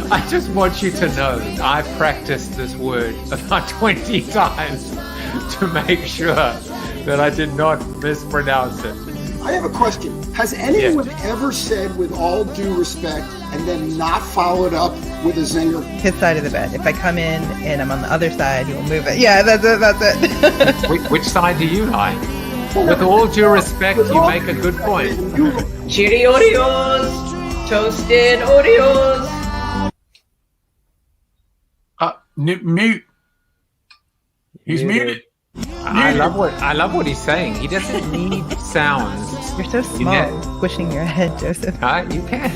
I just want you to know I practiced this word about 20 times to make sure that I did not mispronounce it. I have a question. Has anyone ever said with all due respect and then not followed up with a zinger? His side of the bed. If I come in and I'm on the other side, he will move it. Yeah, that's it. Which side do you like? With all due respect, you make a good point. Cheery Oreos! Toasted Oreos! Mute. He's muted. I love what he's saying. He doesn't need sounds. You're so small, squishing your head, Joseph. You can.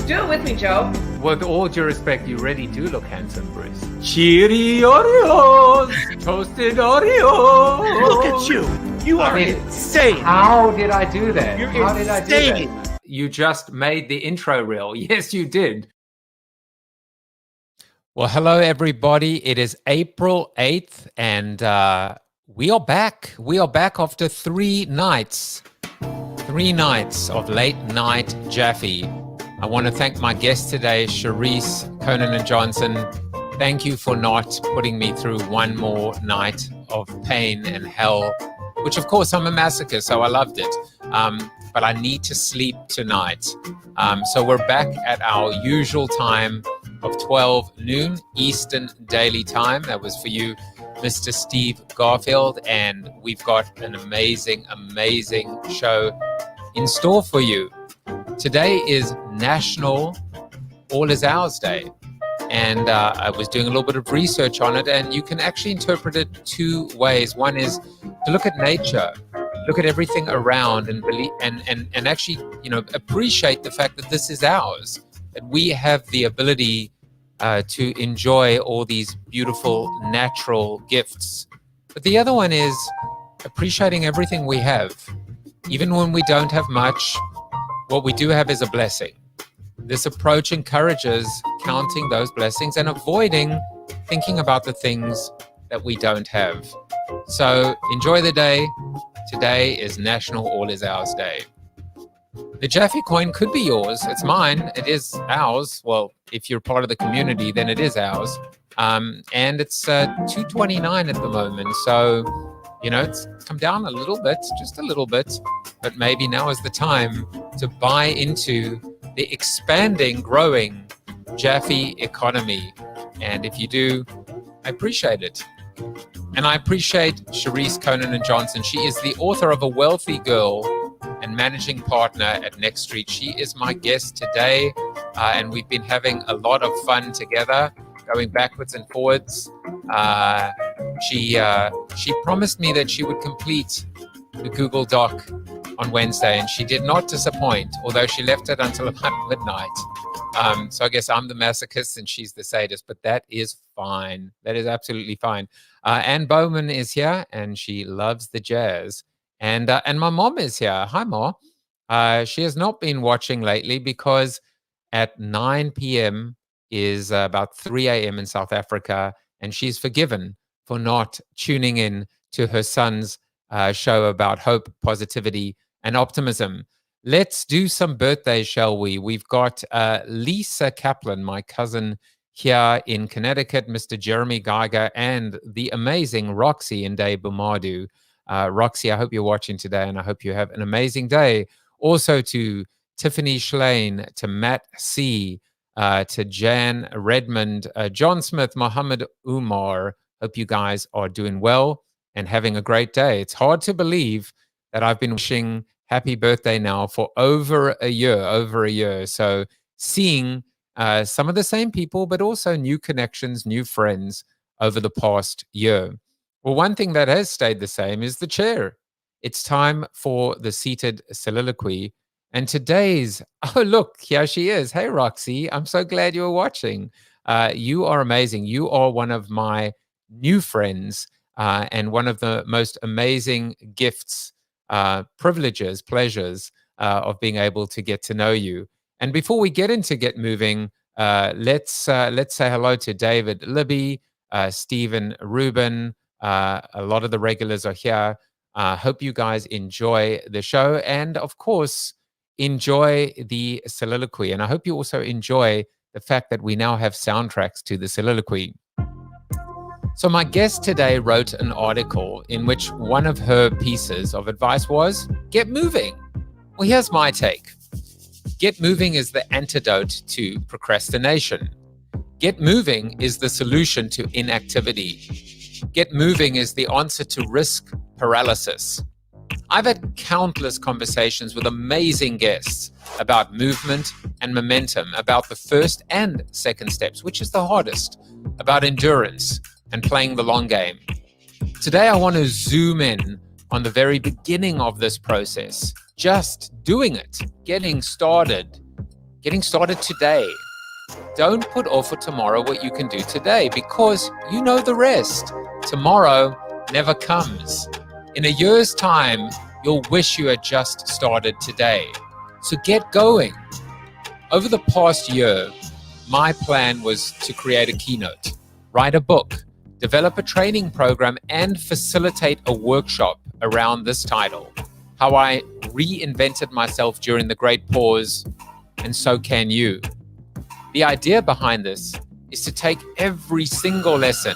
Do it with me, Joe. With all due respect, you really do look handsome, Bruce. Cheery Oreos! Toasted Oreos! Look at you. You are insane. How did I do that? You're How insane. did I do that? You just made the intro reel. Yes, you did. Well, hello, everybody. It is April 8th, and we are back. We are back after 3 nights. 3 nights of late night Jaffe. I want to thank my guest today, Charisse, Conanan Johnson. Thank you for not putting me through one more night of pain and hell, which of course I'm a masochist, so I loved it. But I need to sleep tonight. So we're back at our usual time of 12 noon Eastern Daily Time. That was for you, Mr. Steve Garfield, and we've got an amazing, amazing show in store for you. Today is National All Is Ours Day, and I was doing a little bit of research on it, and you can actually interpret it 2 ways. One is to look at nature, look at everything around, and believe, and actually, appreciate the fact that this is ours, that we have the ability to enjoy all these beautiful natural gifts. But the other one is appreciating everything we have. Even when we don't have much, what we do have is a blessing. This approach encourages counting those blessings and avoiding thinking about the things that we don't have. So enjoy the day. Today is National All Is Ours Day. The Jaffe coin could be yours. It's mine. It is ours. Well, if you're part of the community, then it is ours. And it's $2.29 at the moment. So, it's come down a little bit, just a little bit. But maybe now is the time to buy into the expanding, growing Jaffe economy. And if you do, I appreciate it. And I appreciate Charisse Conanan Johnson. She is the author of A Wealthy Girl and managing partner at Next Street. She is my guest today, and we've been having a lot of fun together, going backwards and forwards. She promised me that she would complete the Google Doc on Wednesday, and she did not disappoint, although she left it until about midnight. So I guess I'm the masochist and she's the sadist, but that is fine. That is absolutely fine. Ann Bowman is here, and she loves the jazz. And my mom is here. Hi, Ma. She has not been watching lately because at 9 p.m. is about 3 a.m. in South Africa, and she's forgiven for not tuning in to her son's show about hope, positivity, and optimism. Let's do some birthdays, shall we? We've got Lisa Kaplan, my cousin here in Connecticut, Mr. Jeremy Geiger, and the amazing Roxy and Day Bumadu. Roxy, I hope you're watching today, and I hope you have an amazing day. Also to Tiffany Schlein, to Matt C., to Jan Redmond, John Smith, Mohammed Umar. Hope you guys are doing well and having a great day. It's hard to believe that I've been wishing happy birthday now for over a year. So seeing some of the same people, but also new connections, new friends over the past year. Well, one thing that has stayed the same is the chair. It's time for the seated soliloquy. And today's, oh, look, here she is. Hey, Roxy, I'm so glad you were watching. You are amazing. You are one of my new friends and one of the most amazing gifts, privileges, pleasures of being able to get to know you. And before we get into Get Moving, let's say hello to David Libby, Stephen Rubin. A lot of the regulars are here. Hope you guys enjoy the show and, of course, enjoy the soliloquy. And I hope you also enjoy the fact that we now have soundtracks to the soliloquy. So my guest today wrote an article in which one of her pieces of advice was, get moving. Well, here's my take. Get moving is the antidote to procrastination. Get moving is the solution to inactivity. Get moving is the answer to risk paralysis. I've had countless conversations with amazing guests about movement and momentum, about the first and second steps, which is the hardest, about endurance and playing the long game. Today, I want to zoom in on the very beginning of this process, just doing it, getting started today. Don't put off for tomorrow what you can do today, because you know the rest. Tomorrow never comes. In a year's time, you'll wish you had just started today. So get going. Over the past year, my plan was to create a keynote, write a book, develop a training program, and facilitate a workshop around this title, how I reinvented myself during the Great Pause, and so can you. The idea behind this is to take every single lesson,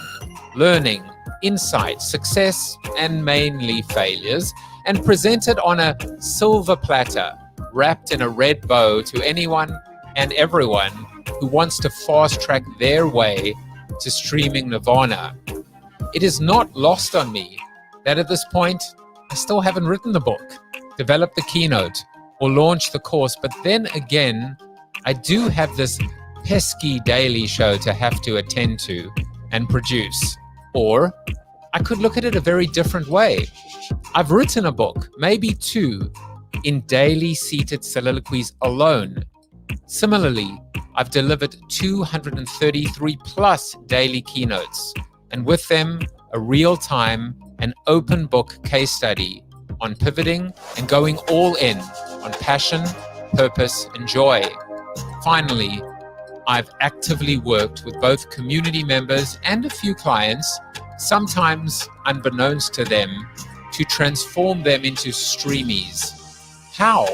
learning, insight, success, and mainly failures, and present it on a silver platter, wrapped in a red bow to anyone and everyone who wants to fast track their way to streaming nirvana. It is not lost on me that at this point, I still haven't written the book, developed the keynote, or launched the course, but then again, I do have this pesky daily show to have to attend to and produce. Or I could look at it a very different way. I've written a book, maybe two, in daily seated soliloquies alone. Similarly, I've delivered 233 plus daily keynotes, and with them, a real-time and open book case study on pivoting and going all in on passion, purpose, and joy. Finally, I've actively worked with both community members and a few clients, sometimes unbeknownst to them, to transform them into streamies. How?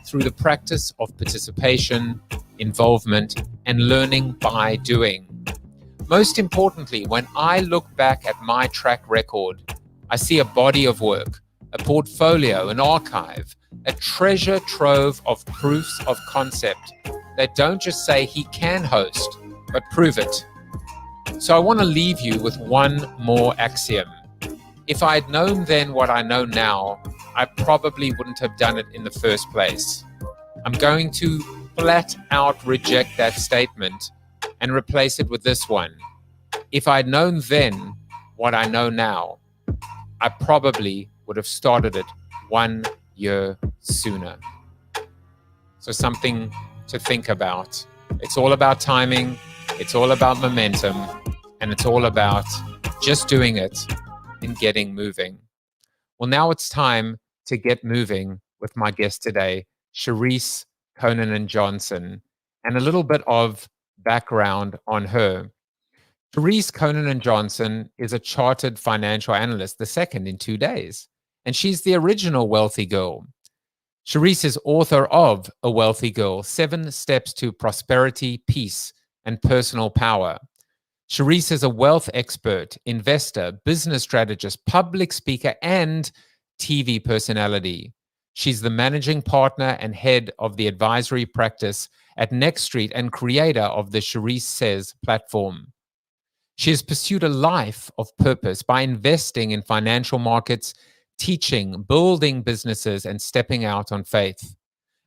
Through the practice of participation, involvement, and learning by doing. Most importantly, when I look back at my track record, I see a body of work, a portfolio, an archive, a treasure trove of proofs of concept that don't just say he can host, but prove it. So I want to leave you with one more axiom. If I had known then what I know now, I probably wouldn't have done it in the first place. I'm going to flat out reject that statement and replace it with this one. If I'd known then what I know now, I probably would have started it 1 year sooner. So something to think about. It's all about timing, it's all about momentum, and it's all about just doing it and getting moving. Well, now it's time to get moving with my guest today, Charisse Conanan Johnson, and a little bit of background on her. Charisse Conanan Johnson is a chartered financial analyst, the second in 2 days, and she's the original wealthy girl. Charisse is author of A Wealthy Girl, 7 Steps to Prosperity, Peace, and Personal Power. Charisse is a wealth expert, investor, business strategist, public speaker, and TV personality. She's the managing partner and head of the advisory practice at Next Street and creator of the Charisse Says platform. She has pursued a life of purpose by investing in financial markets, teaching, building businesses, and stepping out on faith.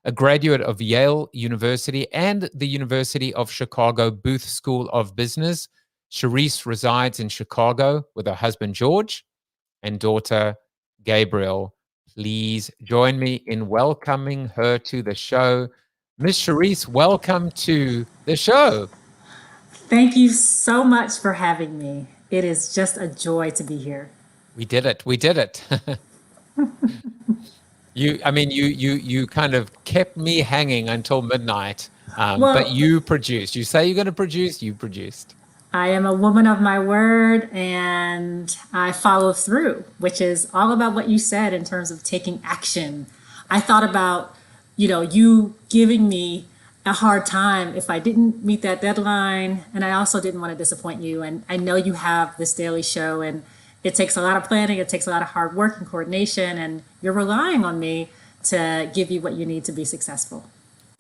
A graduate of Yale University and the University of Chicago Booth School of Business, Charisse resides in Chicago with her husband George and daughter Gabriel. Please join me in welcoming her to the show. Miss Charisse, welcome to the show. Thank you so much for having me. It is just a joy to be here. We did it. We did it. You kind of kept me hanging until midnight, but you produced. You say you're going to produce, you produced. I am a woman of my word and I follow through, which is all about what you said in terms of taking action. I thought about, you giving me a hard time if I didn't meet that deadline. And I also didn't want to disappoint you. And I know you have this daily show, and it takes a lot of planning, it takes a lot of hard work and coordination, and you're relying on me to give you what you need to be successful.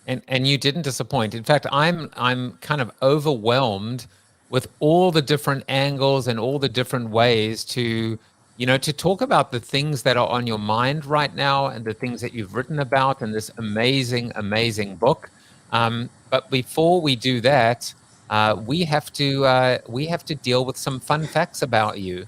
And you didn't disappoint. In fact, I'm kind of overwhelmed with all the different angles and all the different ways to, to talk about the things that are on your mind right now and the things that you've written about in this amazing, amazing book. But before we do that, we have to deal with some fun facts about you.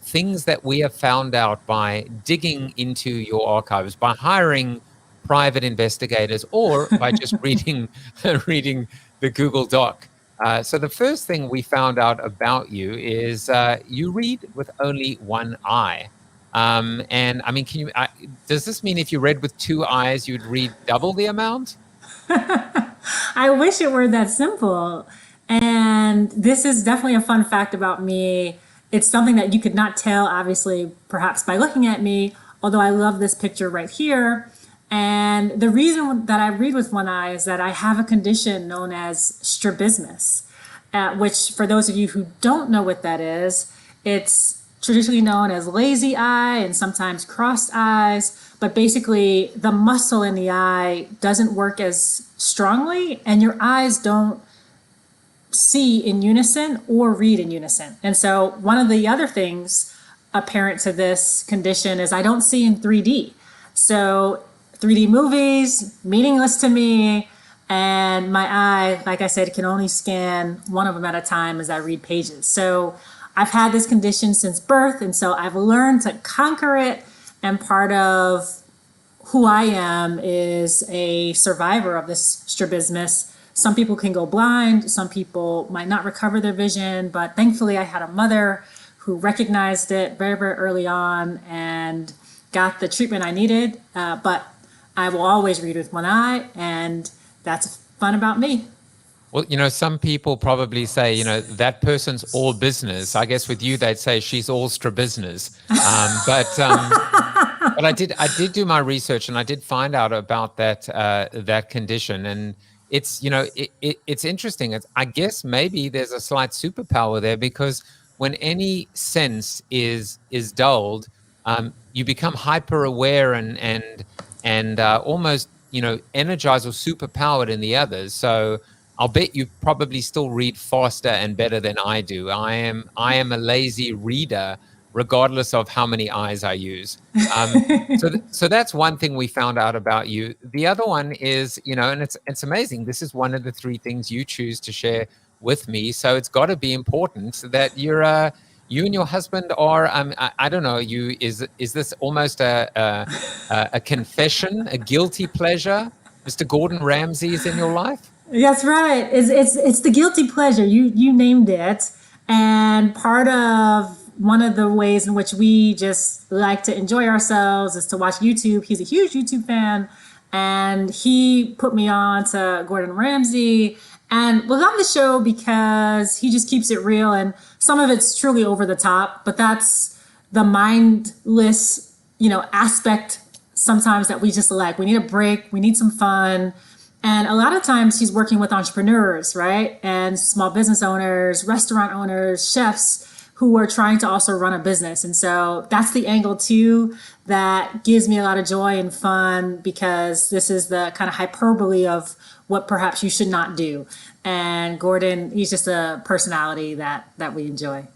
Things that we have found out by digging into your archives, by hiring private investigators, or by just reading the Google Doc. So the first thing we found out about you is you read with only one eye. And I mean, does this mean if you read with two eyes, you'd read double the amount? I wish it were that simple. And this is definitely a fun fact about me. It's something that you could not tell, obviously, perhaps by looking at me, although I love this picture right here. And the reason that I read with one eye is that I have a condition known as strabismus, which, for those of you who don't know what that is, it's traditionally known as lazy eye and sometimes crossed eyes. But basically, the muscle in the eye doesn't work as strongly, and your eyes don't see in unison or read in unison. And so one of the other things apparent to this condition is I don't see in 3D. So 3D movies, meaningless to me. And my eye, like I said, can only scan one of them at a time as I read pages. So I've had this condition since birth. And so I've learned to conquer it. And part of who I am is a survivor of this strabismus. Some people can go blind. Some people might not recover their vision. But thankfully, I had a mother who recognized it very, very early on and got the treatment I needed. But I will always read with one eye, and that's fun about me. Well, some people probably say, that person's all business. I guess with you, they'd say she's all strabismus. But I did do my research, and I did find out about that condition. And it's, it's interesting. I guess maybe there's a slight superpower there, because when any sense is dulled, you become hyper aware and almost, energized or superpowered in the others. So I'll bet you probably still read faster and better than I do. I am a lazy reader, regardless of how many eyes I use. So that's one thing we found out about you. The other one is, and it's amazing. This is one of the three things you choose to share with me. So it's got to be important that you and your husband are, I don't know, is this almost a confession, a guilty pleasure? Mr. Gordon Ramsay is in your life? That's right. It's the guilty pleasure. You named it. And part of one of the ways in which we just like to enjoy ourselves is to watch YouTube. He's a huge YouTube fan. And he put me on to Gordon Ramsay. And we love the show because he just keeps it real. And some of it's truly over the top. But that's the mindless, aspect sometimes that we just like. We need a break. We need some fun. And a lot of times he's working with entrepreneurs, right? And small business owners, restaurant owners, chefs who are trying to also run a business. And so that's the angle too that gives me a lot of joy and fun, because this is the kind of hyperbole of what perhaps you should not do. And Gordon, he's just a personality that we enjoy.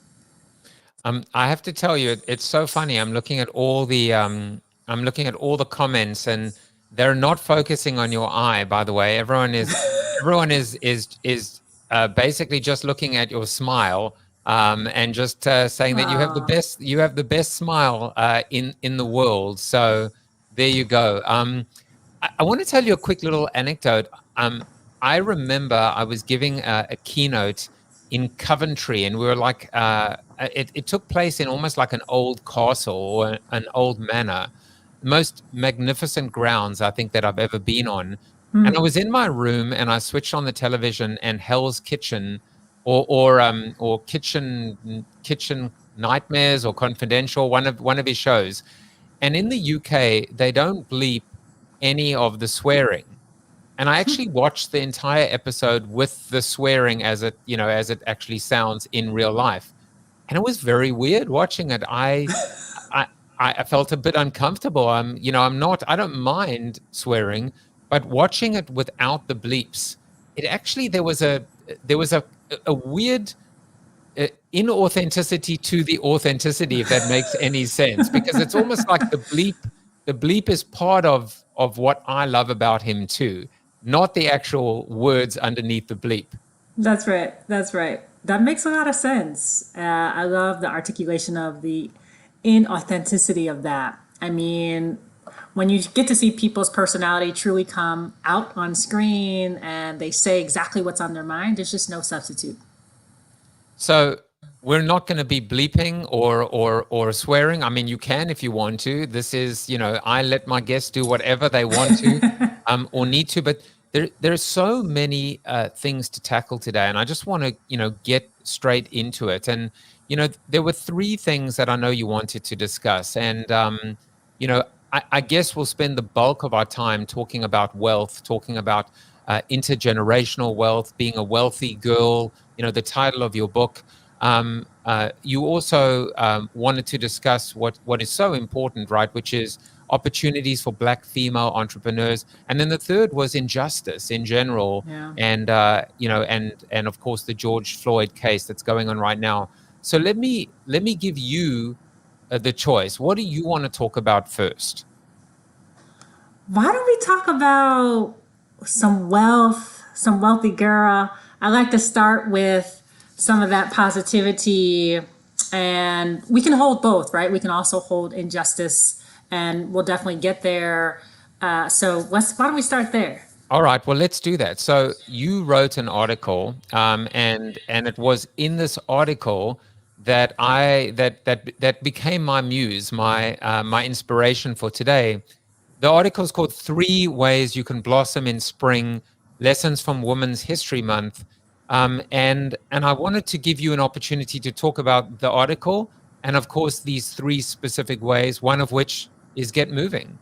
I have to tell you, it's so funny. I'm looking at all the comments, and they're not focusing on your eye, by the way. Everyone is basically just looking at your smile, and just saying that you have the best smile in the world. So there you go. I want to tell you a quick little anecdote. I remember I was giving a keynote in Coventry, and we were like, it took place in almost like an old castle or an old manor. Most magnificent grounds I think that I've ever been on. And I was in my room, and I switched on the television, and Hell's Kitchen or Kitchen Nightmares or Confidential, one of his shows. And in the UK, they don't bleep any of the swearing. And I actually watched the entire episode with the swearing as it, as it actually sounds in real life. And it was very weird watching it. I felt a bit uncomfortable. I don't mind swearing, but watching it without the bleeps, there was a weird inauthenticity to the authenticity, if that makes any sense, because it's almost like the bleep is part of what I love about him too, not the actual words underneath the bleep. That's right. That makes a lot of sense. I love the articulation of the inauthenticity of that. I mean, when you get to see people's personality truly come out on screen and they say exactly what's on their mind, there's just no substitute. So we're not going to be bleeping or swearing. I mean, you can if you want to. This is, I let my guests do whatever they want to or need to. But there are so many things to tackle today, and I just want to, get straight into it. And there were three things that I know you wanted to discuss, and I guess we'll spend the bulk of our time talking about wealth, talking about intergenerational wealth, being a wealthy girl. The title of your book. You also wanted to discuss what is so important, right, which is opportunities for Black female entrepreneurs, and then the third was injustice in general, and and of course the George Floyd case that's going on right now. So let me give you the choice. What do you want to talk about first? Why don't we talk about some wealthy girl? I like to start with some of that positivity, and we can hold both, right? We can also hold injustice, and we'll definitely get there. So why don't we start there? All right, well, let's do that. So you wrote an article, and it was in this article that that became my muse, my inspiration for today. The article is called 3 Ways You Can Blossom in Spring, Lessons from Women's History Month. And I wanted to give you an opportunity to talk about the article and, of course, these 3 specific ways, one of which is get moving.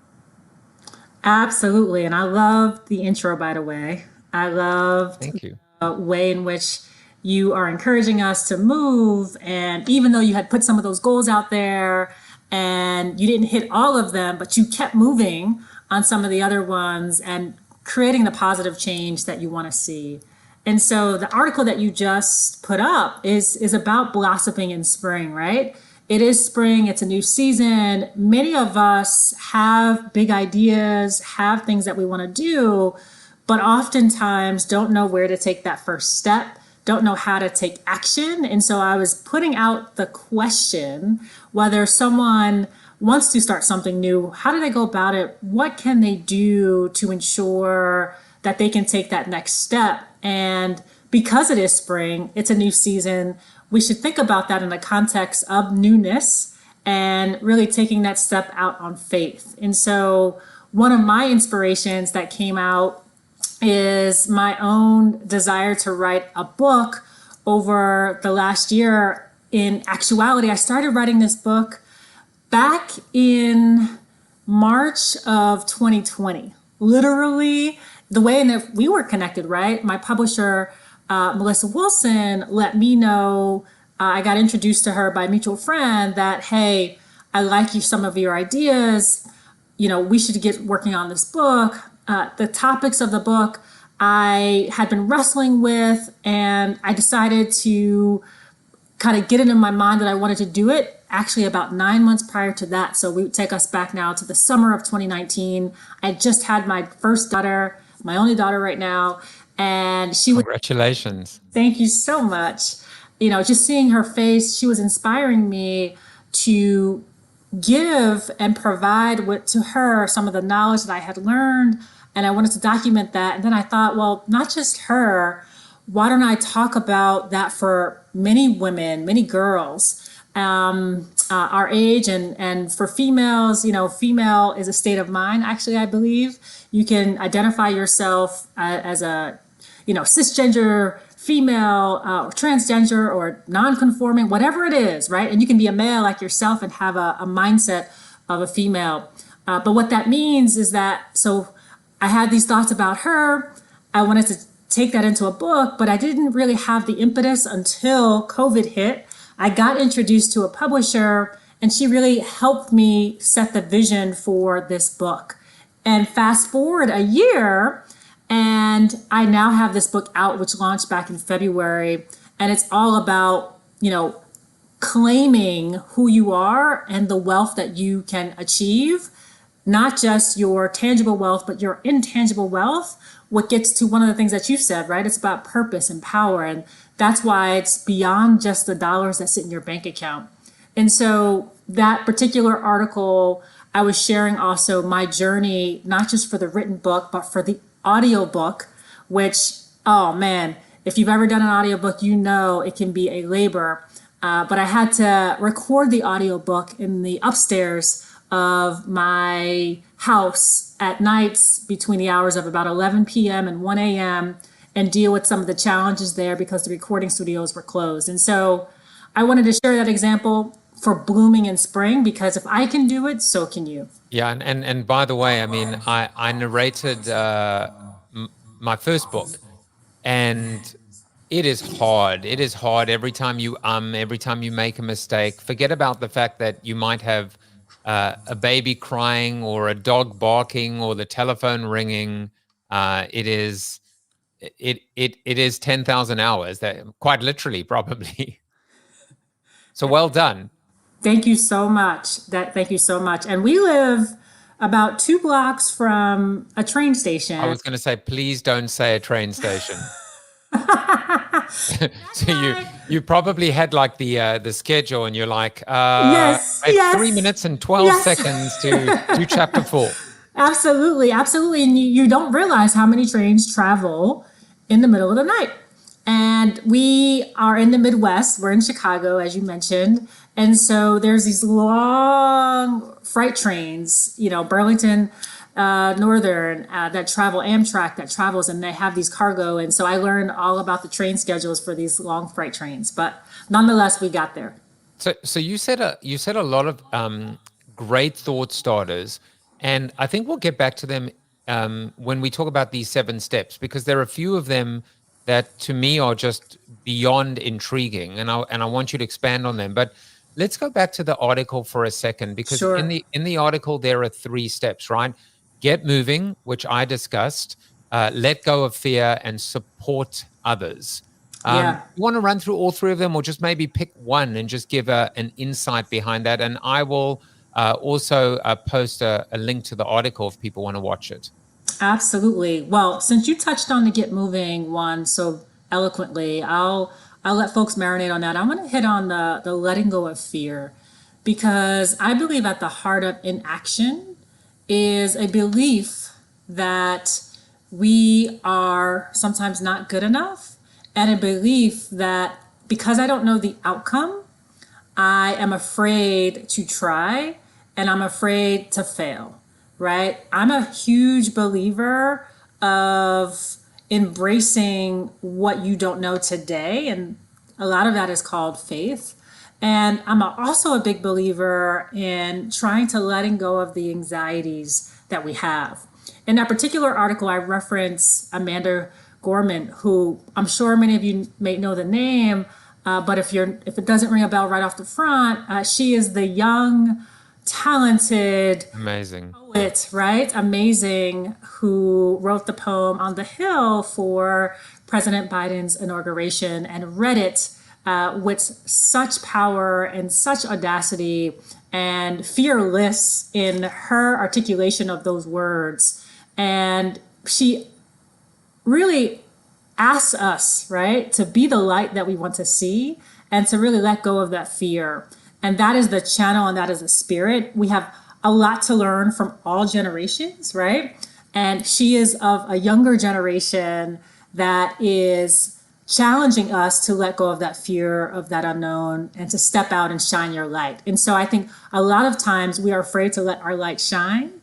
Absolutely. And I love the intro, by the way. I love the way in which you are encouraging us to move. And even though you had put some of those goals out there and you didn't hit all of them, but you kept moving on some of the other ones and creating the positive change that you want to see. And so the article that you just put up is about blossoming in spring, right? It is spring. It's a new season. Many of us have big ideas, have things that we want to do, but oftentimes don't know where to take that first step, don't know how to take action. And so I was putting out the question, whether someone wants to start something new, how do they go about it? What can they do to ensure that they can take that next step? And because it is spring, it's a new season, we should think about that in the context of newness and really taking that step out on faith. And so one of my inspirations that came out is my own desire to write a book over the last year. In actuality, I started writing this book back in March of 2020. Literally, the way that we were connected, right? My publisher, Melissa Wilson, let me know, I got introduced to her by a mutual friend that, hey, I like some of your ideas. We should get working on this book. The topics of the book I had been wrestling with, and I decided to kind of get it in my mind that I wanted to do it actually about 9 months prior to that. So we would take us back now to the summer of 2019. I just had my first daughter, my only daughter right now. And she was— Congratulations. Thank you so much. Just seeing her face, she was inspiring me to give and provide to her some of the knowledge that I had learned. And I wanted to document that. And then I thought, well, not just her, why don't I talk about that for many women, many girls, our age, and for females, female is a state of mind. Actually, I believe you can identify yourself as a, cisgender female, or transgender, or non-conforming, whatever it is, right? And you can be a male like yourself and have a mindset of a female. But what that means is that, so I had these thoughts about her. I wanted to take that into a book, but I didn't really have the impetus until COVID hit. I got introduced to a publisher, and she really helped me set the vision for this book. And fast forward a year, and I now have this book out, which launched back in February. And it's all about, claiming who you are and the wealth that you can achieve, not just your tangible wealth, but your intangible wealth. What gets to one of the things that you've said, right? It's about purpose and power. And that's why it's beyond just the dollars that sit in your bank account. And so that particular article, I was sharing also my journey, not just for the written book, but for the audio book, which, oh man, if you've ever done an audiobook, it can be a labor. But I had to record the audiobook in the upstairs of my house at nights between the hours of about 11 p.m. and 1 a.m. and deal with some of the challenges there because the recording studios were closed. And so I wanted to share that example for blooming in spring, because if I can do it, so can you. Yeah, and by the way, I mean, I narrated my first book, and it is hard. It is hard every time every time you make a mistake. Forget about the fact that you might have a baby crying or a dog barking or the telephone ringing. It is 10,000 hours, that quite literally, probably. So well done. Thank you so much. Thank you so much. And we live about 2 blocks from a train station. I was going to say, please don't say a train station. So you probably had like the schedule, and you're like, yes, 3 minutes and 12 seconds to do chapter 4. Absolutely. And you don't realize how many trains travel in the middle of the night. And we are in the Midwest. We're in Chicago, as you mentioned. And so there's these long freight trains, Burlington Northern that travel, Amtrak that travels, and they have these cargo. And so I learned all about the train schedules for these long freight trains. But nonetheless, we got there. So you said a lot of great thought starters, and I think we'll get back to them when we talk about these 7 steps, because there are a few of them that to me are just beyond intriguing, and I want you to expand on them. But let's go back to the article for a second, because Sure. in the article there are 3 steps, right? Get moving, which I discussed, let go of fear, and support others. You want to run through all 3 of them, or just maybe pick one and just give an insight behind that? And I will also post a link to the article if people want to watch it. Absolutely. Well, since you touched on the get moving one so eloquently, I'll let folks marinate on that. I'm going to hit on the letting go of fear, because I believe at the heart of inaction is a belief that we are sometimes not good enough, and a belief that because I don't know the outcome, I am afraid to try, and I'm afraid to fail. Right? I'm a huge believer of embracing what you don't know today. And a lot of that is called faith. And I'm also a big believer in trying to letting go of the anxieties that we have. In that particular article, I reference Amanda Gorman, who I'm sure many of you may know the name, but if it doesn't ring a bell right off the front, she is the young, talented, amazing poet, right? Amazing, who wrote the poem On the Hill for President Biden's inauguration, and read it with such power and such audacity, and fearless in her articulation of those words. And she really asks us, right, to be the light that we want to see, and to really let go of that fear. And that is the channel, and that is the spirit. We have a lot to learn from all generations, right? And she is of a younger generation that is challenging us to let go of that fear of that unknown, and to step out and shine your light. And so I think a lot of times we are afraid to let our light shine.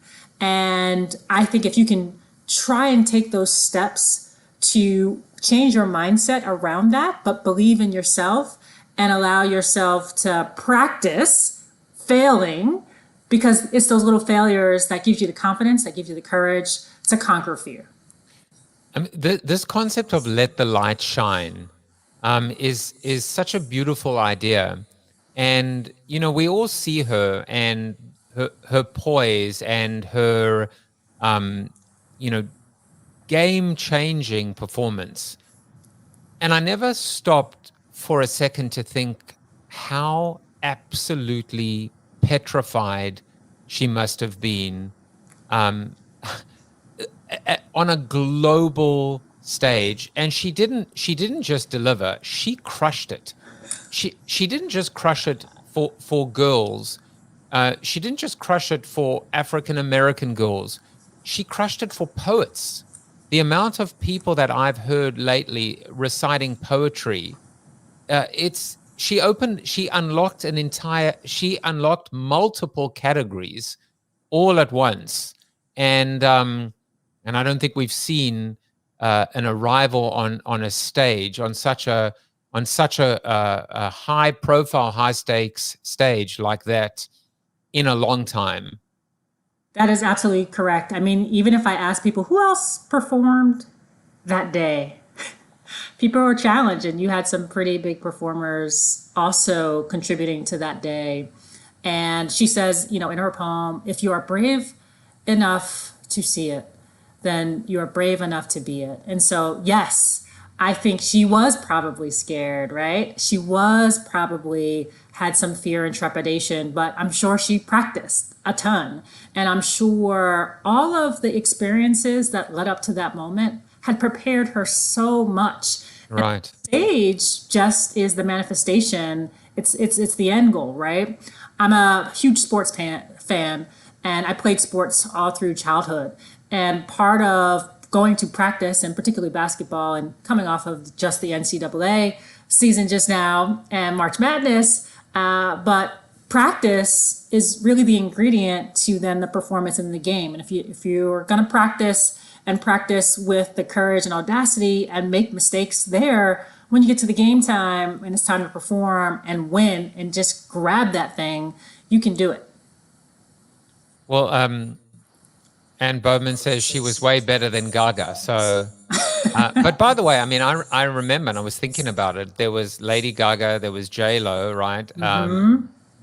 And I think if you can try and take those steps to change your mindset around that, but believe in yourself, and allow yourself to practice failing, because it's those little failures that gives you the confidence, that gives you the courage to conquer fear. I mean, this concept of let the light shine is such a beautiful idea. And, you know, we all see her and her poise and her, you know, game-changing performance. And I never stopped for a second to think how absolutely petrified she must have been on a global stage. And she didn't just deliver, she crushed it. She didn't just crush it for girls. She didn't just crush it for African American girls. She crushed it for poets. The amount of people that I've heard lately reciting poetry, she unlocked multiple categories all at once. And I don't think we've seen an arrival on a stage, on such a high profile, high stakes stage like that in a long time. That is absolutely correct. I mean, even if I ask people who else performed that day, people were challenged, and you had some pretty big performers also contributing to that day. And she says, you know, in her poem, if you are brave enough to see it, then you are brave enough to be it. And so, yes, I think she was probably scared, right? She was probably had some fear and trepidation, but I'm sure she practiced a ton. And I'm sure all of the experiences that led up to that moment had prepared her so much. Right. Stage just is the manifestation. It's the end goal, right? I'm a huge sports fan, and I played sports all through childhood. And part of going to practice, and particularly basketball, and coming off of just the NCAA season just now and March Madness, but practice is really the ingredient to then the performance in the game. And if you're going to practice with the courage and audacity and make mistakes there, when you get to the game time and it's time to perform and win and just grab that thing, you can do it. Well, Anne Bowman says she was way better than Gaga. So, but by the way, I mean, I remember, and I was thinking about it. There was Lady Gaga, there was J-Lo, right?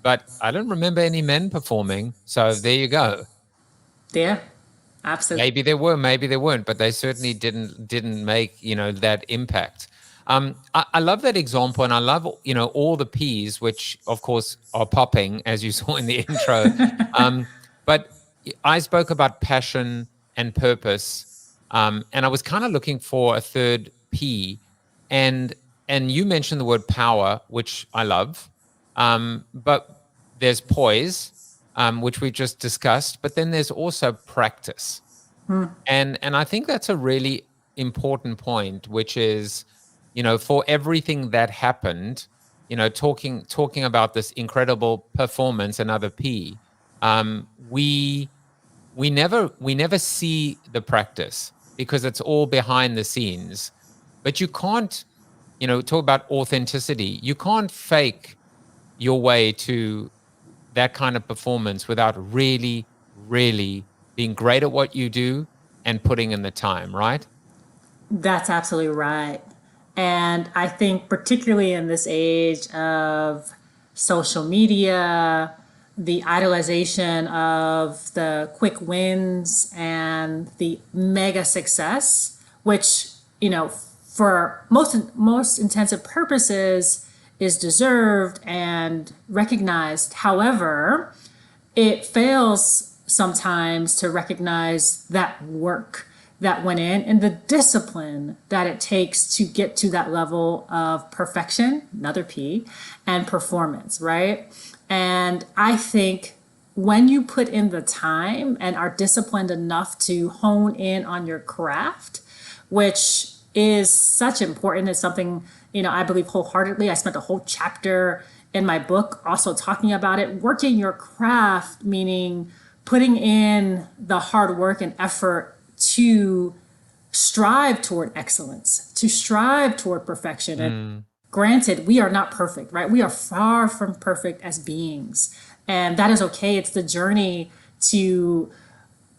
But I don't remember any men performing. So there you go. Yeah, absolutely. Maybe there were, maybe there weren't, but they certainly didn't make, you know, that impact. I love that example, and I love, you know, all the P's, which of course are popping, as you saw in the intro. But I spoke about passion and purpose, and I was kind of looking for a third P, and you mentioned the word power, which I love, but there's poise, which we just discussed, but then there's also practice, and I think that's a really important point, which is, you know, for everything that happened, you know, talking about this incredible performance, another P, we never see the practice because it's all behind the scenes. But you can't, you know, talk about authenticity. You can't fake your way to that kind of performance without really, really being great at what you do and putting in the time, right? That's absolutely right. And I think particularly in this age of social media, the idolization of the quick wins and the mega success, which, you know, for most intensive purposes is deserved and recognized. However, it fails sometimes to recognize that work that went in and the discipline that it takes to get to that level of perfection, another P, and performance, right? And I think when you put in the time and are disciplined enough to hone in on your craft, which is such important, it's something, you know, I believe wholeheartedly. I spent a whole chapter in my book also talking about it. Working your craft, meaning putting in the hard work and effort to strive toward excellence, to strive toward perfection. And granted, we are not perfect, right? We are far from perfect as beings. And that is okay. It's the journey to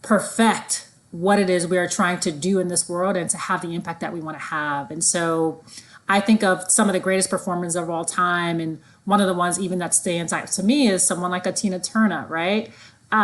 perfect what it is we are trying to do in this world and to have the impact that we want to have. And so I think of some of the greatest performers of all time, and one of the ones even that stands out to me is someone like a Tina Turner, right?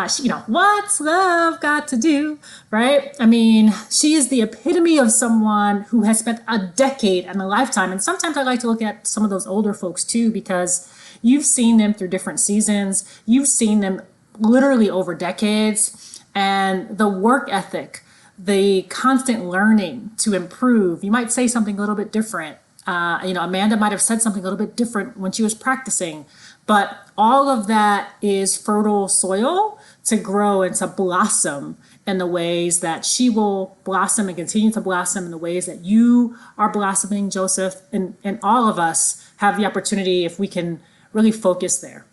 She, what's love got to do, right? I mean, she is the epitome of someone who has spent a decade and a lifetime. And sometimes I like to look at some of those older folks too, because you've seen them through different seasons. You've seen them literally over decades, and the work ethic, the constant learning to improve. You might say something a little bit different. Amanda might have said something a little bit different when she was practicing, but all of that is fertile soil to grow and to blossom in the ways that she will blossom and continue to blossom in the ways that you are blossoming, Joseph, and all of us have the opportunity if we can really focus there.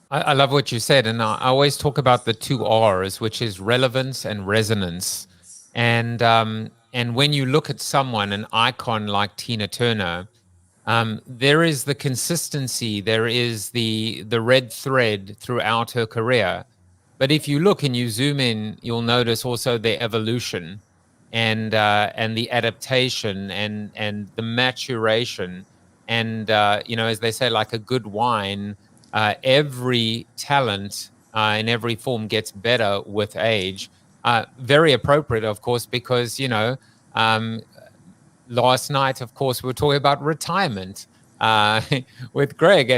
I love what you said, and I always talk about the 2 R's, which is relevance and resonance. And when you look at someone, an icon like Tina Turner, there is the consistency, there is the red thread throughout her career. But if you look and you zoom in, you'll notice also the evolution and the adaptation and the maturation. And as they say, like a good wine, every talent in every form gets better with age. Very appropriate, of course, because last night, of course, we were talking about retirement with Greg,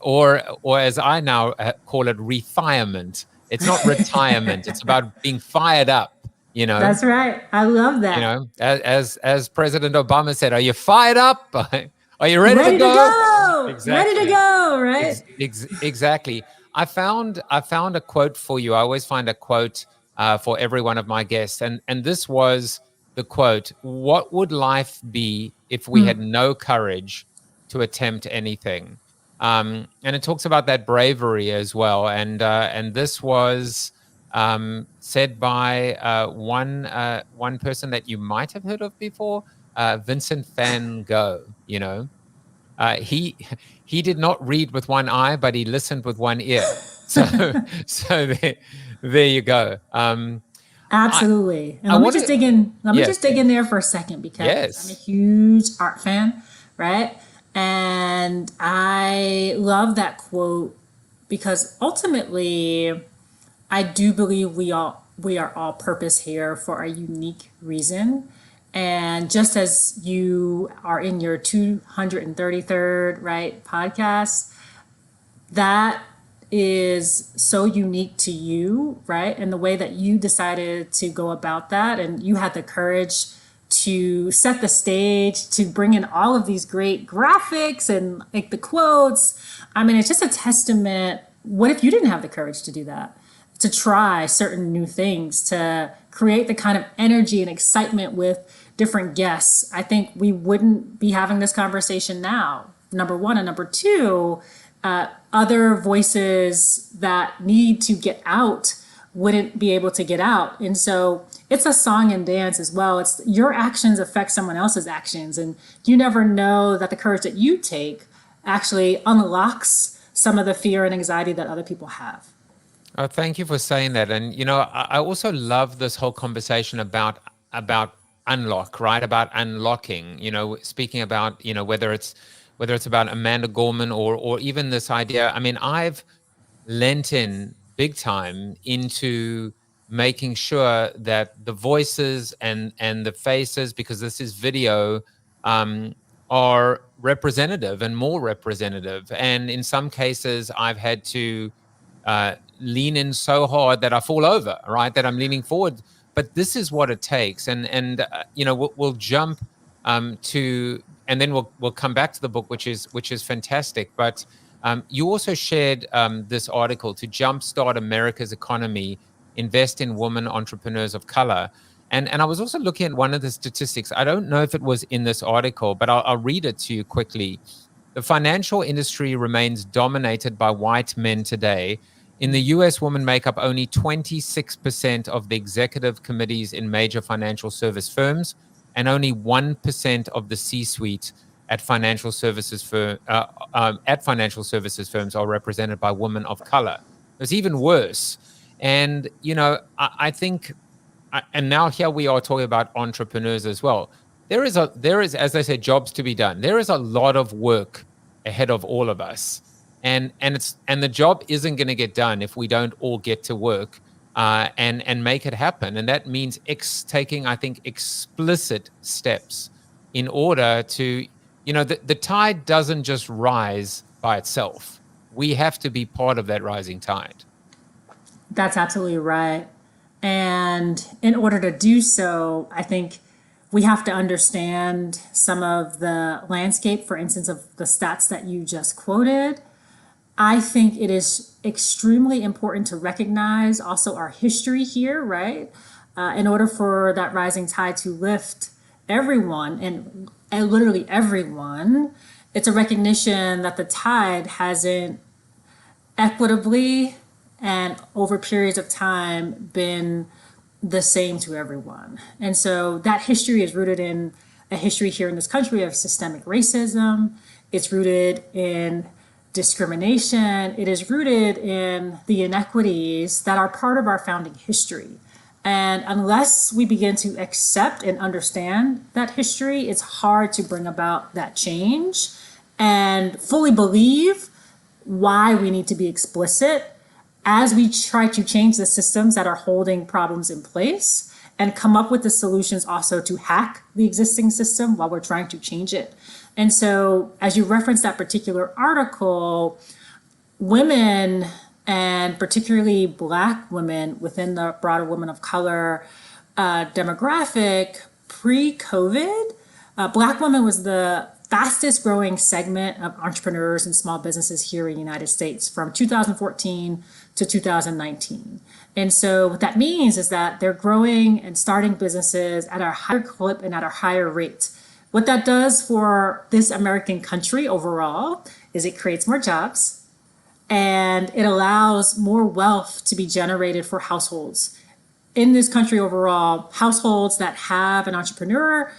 or as I now call it, refinement. It's not retirement; it's about being fired up. That's right. I love that. As President Obama said, "Are you fired up? Are you ready to go?" Exactly. Ready to go, right? Exactly. I found a quote for you. I always find a quote for every one of my guests, and this was the quote: "What would life be if we had no courage to attempt anything?" And it talks about that bravery as well. And this was said by one person that you might have heard of before, Vincent van Gogh. He did not read with one eye, but he listened with one ear. So there you go. Absolutely. And let me just dig in. Let me just dig in there for a second, because I'm a huge art fan, right? And I love that quote because ultimately, I do believe we are all purpose here for a unique reason. And just as you are in your 233rd, right, podcast, that is so unique to you, right? And the way that you decided to go about that, and you had the courage to set the stage, to bring in all of these great graphics and like the quotes. I mean, it's just a testament. What if you didn't have the courage to do that? To try certain new things, to create the kind of energy and excitement with different guests. I think we wouldn't be having this conversation now, number one. And number two, other voices that need to get out wouldn't be able to get out. And so it's a song and dance as well. It's your actions affect someone else's actions. And you never know that the courage that you take actually unlocks some of the fear and anxiety that other people have. Oh, thank you for saying that. And, I also love this whole conversation about unlock, right? About unlocking, speaking about, whether it's about Amanda Gorman or even this idea. I mean, I've lent in big time into making sure that the voices and the faces, because this is video, are representative and more representative. And in some cases, I've had to lean in so hard that I fall over, right? That I'm leaning forward. But this is what it takes. And we'll jump to, and then we'll come back to the book, which is fantastic. But you also shared this article to jumpstart America's economy, invest in women entrepreneurs of color. And I was also looking at one of the statistics. I don't know if it was in this article, but I'll read it to you quickly. The financial industry remains dominated by white men today. In the US, women make up only 26% of the executive committees in major financial service firms, and only 1% of the C-suite at financial services firms are represented by women of color. It's even worse. And I think and now here we are talking about entrepreneurs as well. There is, as I said, jobs to be done. There is a lot of work ahead of all of us, and the job isn't going to get done if we don't all get to work and make it happen. And that means taking, I think, explicit steps in order to, the tide doesn't just rise by itself. We have to be part of that rising tide. That's absolutely right. And in order to do so, I think we have to understand some of the landscape, for instance, of the stats that you just quoted. I think it is extremely important to recognize also our history here, right? In order for that rising tide to lift everyone, and literally everyone, it's a recognition that the tide hasn't equitably and over periods of time been the same to everyone. And so that history is rooted in a history here in this country of systemic racism. It's rooted in discrimination. It is rooted in the inequities that are part of our founding history. And unless we begin to accept and understand that history, it's hard to bring about that change and fully believe why we need to be explicit as we try to change the systems that are holding problems in place and come up with the solutions also to hack the existing system while we're trying to change it. And so, as you referenced that particular article, women, and particularly Black women within the broader women of color demographic pre-COVID, Black women was the fastest growing segment of entrepreneurs and small businesses here in the United States from 2014 to 2019. And so what that means is that they're growing and starting businesses at a higher clip and at a higher rate. What that does for this American country overall is it creates more jobs and it allows more wealth to be generated for households. In this country overall, households that have an entrepreneur,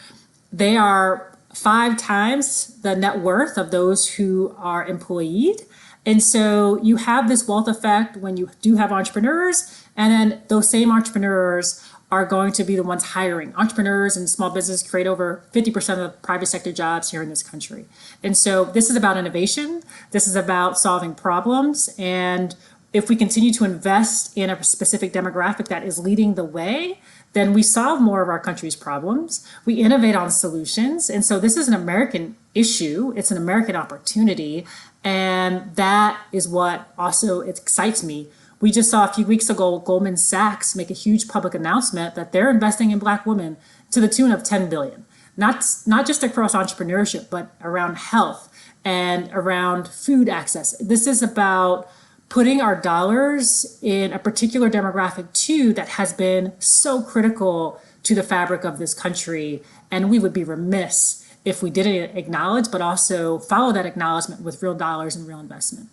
they are 5 times the net worth of those who are employed. And so you have this wealth effect when you do have entrepreneurs, and then those same entrepreneurs are going to be the ones hiring. Entrepreneurs and small business create over 50% of private sector jobs here in this country. And so this is about innovation. This is about solving problems. And if we continue to invest in a specific demographic that is leading the way, then we solve more of our country's problems. We innovate on solutions. And so this is an American issue. It's an American opportunity. And that is what also excites me. We just saw a few weeks ago, Goldman Sachs make a huge public announcement that they're investing in Black women to the tune of $10 billion. Not just across entrepreneurship, but around health and around food access. This is about putting our dollars in a particular demographic too that has been so critical to the fabric of this country. And we would be remiss if we didn't acknowledge, but also follow that acknowledgement with real dollars and real investment.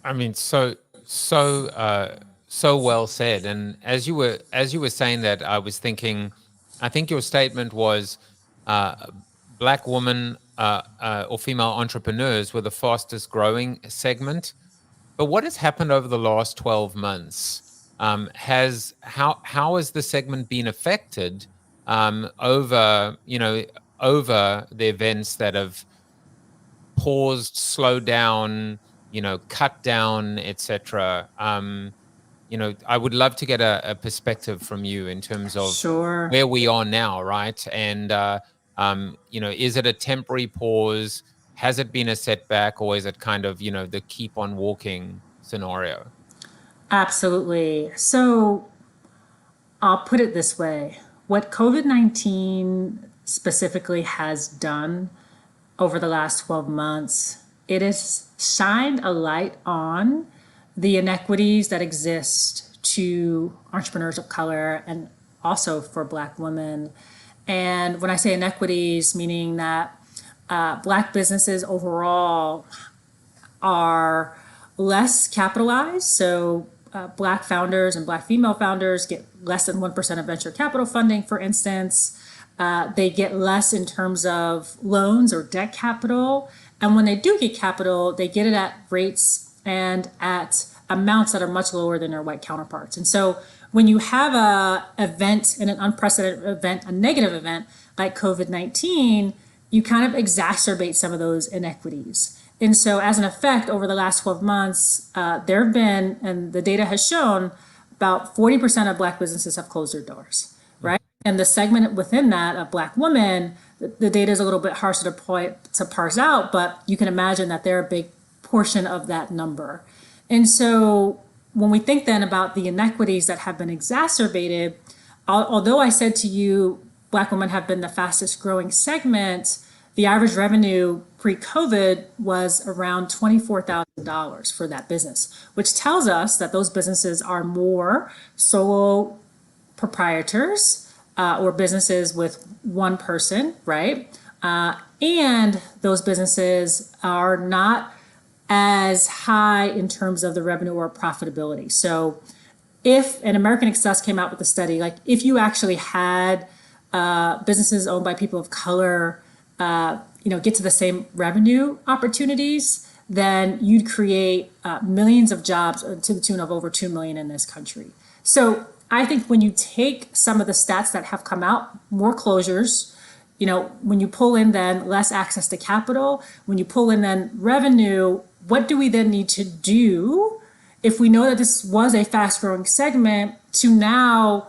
I mean, so well said. And as you were saying that, I was thinking, I think your statement was Black women or female entrepreneurs were the fastest growing segment. But what has happened over the last 12 months? How has the segment been affected over the events that have paused, slowed down, cut down, etc.? I would love to get a perspective from you in terms of Sure. where we are now, right? And is it a temporary pause? Has it been a setback, or is it kind of, the keep on walking scenario? Absolutely. So I'll put it this way. What COVID-19 specifically has done over the last 12 months, it has shined a light on the inequities that exist to entrepreneurs of color and also for Black women. And when I say inequities, meaning that Black businesses overall are less capitalized. So Black founders and Black female founders get less than 1% of venture capital funding, for instance. They get less in terms of loans or debt capital. And when they do get capital, they get it at rates and at amounts that are much lower than their white counterparts. And so when you have a event, and an unprecedented event, a negative event like COVID-19, you kind of exacerbate some of those inequities. And so as an effect, over the last 12 months, there have been, and the data has shown, about 40% of Black businesses have closed their doors, right? And the segment within that of Black women, the data is a little bit harsher to parse out, but you can imagine that they're a big portion of that number. And so when we think then about the inequities that have been exacerbated, although I said to you, Black women have been the fastest growing segment, the average revenue pre-COVID was around $24,000 for that business, which tells us that those businesses are more solo proprietors or businesses with one person, right? And those businesses are not as high in terms of the revenue or profitability. So if an American Express came out with a study, like if you actually had businesses owned by people of color, get to the same revenue opportunities, then you'd create millions of jobs to the tune of over 2 million in this country. So I think when you take some of the stats that have come out, more closures, when you pull in then less access to capital, when you pull in then revenue, what do we then need to do if we know that this was a fast growing segment to now,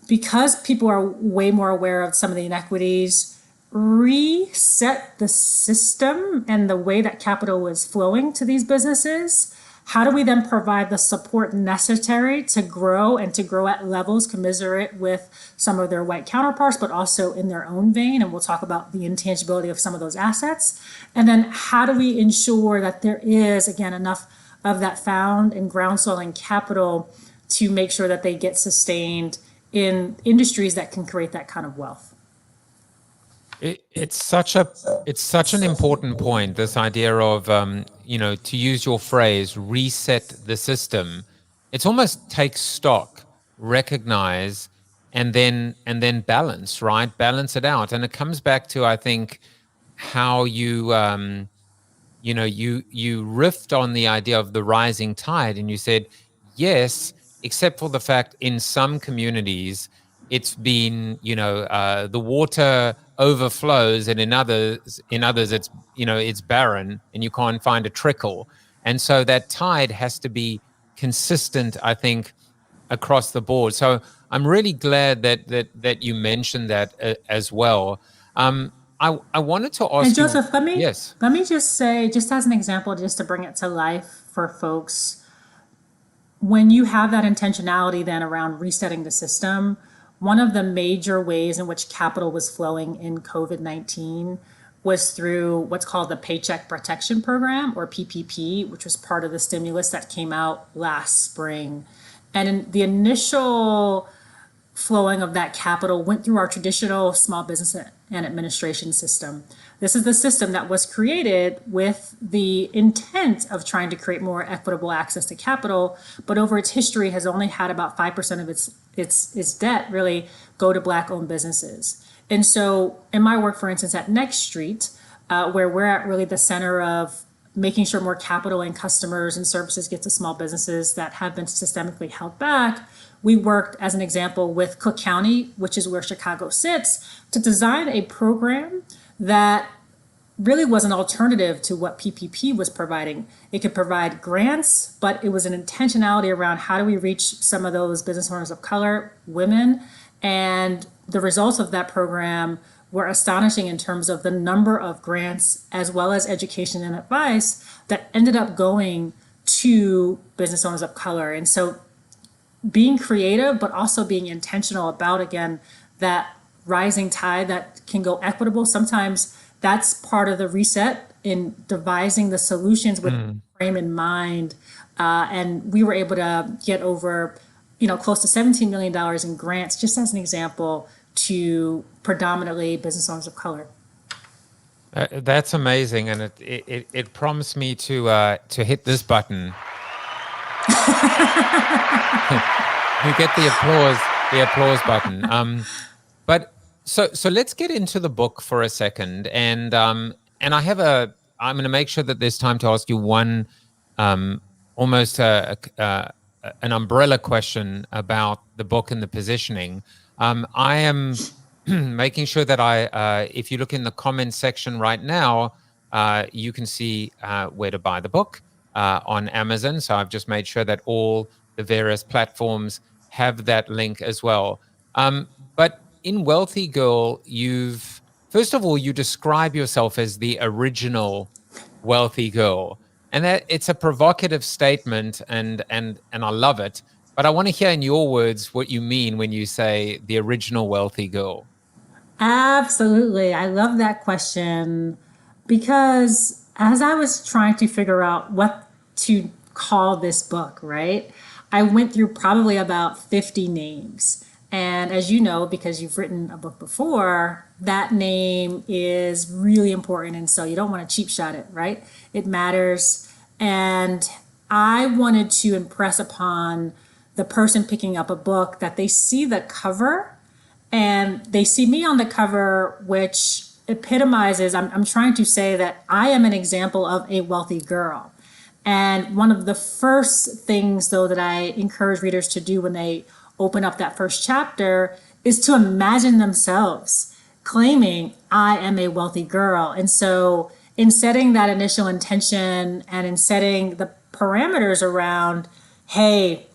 because people are way more aware of some of the inequities, reset the system and the way that capital is flowing to these businesses? How do we then provide the support necessary to grow and to grow at levels commensurate with some of their white counterparts, but also in their own vein? And we'll talk about the intangibility of some of those assets. And then how do we ensure that there is, again, enough of that found and groundswell and capital to make sure that they get sustained in industries that can create that kind of wealth? It's such an important point, this idea of to use your phrase, reset the system. It's almost take stock, recognize, and then balance, right? Balance it out. And it comes back to, I think, how you riffed on the idea of the rising tide, and you said, yes, except for the fact in some communities it's been, the water overflows, and in others it's, it's barren and you can't find a trickle. And so that tide has to be consistent, I think, across the board. So I'm really glad that you mentioned that as well. I wanted to ask and Joseph, you, let me just say, just as an example, just to bring it to life for folks, when you have that intentionality then around resetting the system, one of the major ways in which capital was flowing in COVID-19 was through what's called the Paycheck Protection Program, or PPP, which was part of the stimulus that came out last spring. And in the initial flowing of that capital went through our traditional small business and administration system. This is the system that was created with the intent of trying to create more equitable access to capital, but over its history has only had about 5% of its debt really go to Black-owned businesses. And so in my work, for instance, at Next Street, where we're at really the center of making sure more capital and customers and services get to small businesses that have been systemically held back, we worked, as an example, with Cook County, which is where Chicago sits, to design a program that really was an alternative to what PPP was providing. It could provide grants, but it was an intentionality around how do we reach some of those business owners of color, women, and the results of that program were astonishing in terms of the number of grants as well as education and advice that ended up going to business owners of color. And so being creative, but also being intentional about, again, that rising tide that can go equitable. Sometimes that's part of the reset in devising the solutions with frame in mind. And we were able to get over, close to $17 million in grants, just as an example, to predominantly business owners of color. That's amazing, and it prompts me to hit this button. You get the applause button. But so let's get into the book for a second, and I'm going to make sure that there's time to ask you one almost an umbrella question about the book and the positioning. I am making sure that if you look in the comment section right now, you can see where to buy the book on Amazon. So I've just made sure that all the various platforms have that link as well. But in Wealthy Girl, first of all, you describe yourself as the original wealthy girl. And that it's a provocative statement, and I love it. But I want to hear in your words what you mean when you say the original wealthy girl. Absolutely. I love that question because as I was trying to figure out what to call this book, right, I went through probably about 50 names. And as you know, because you've written a book before, that name is really important. And so you don't want to cheap shot it, right? It matters. And I wanted to impress upon the person picking up a book that they see the cover and they see me on the cover, which epitomizes, I'm trying to say that I am an example of a wealthy girl. And one of the first things, though, that I encourage readers to do when they open up that first chapter is to imagine themselves claiming, I am a wealthy girl. And so in setting that initial intention and in setting the parameters around, hey,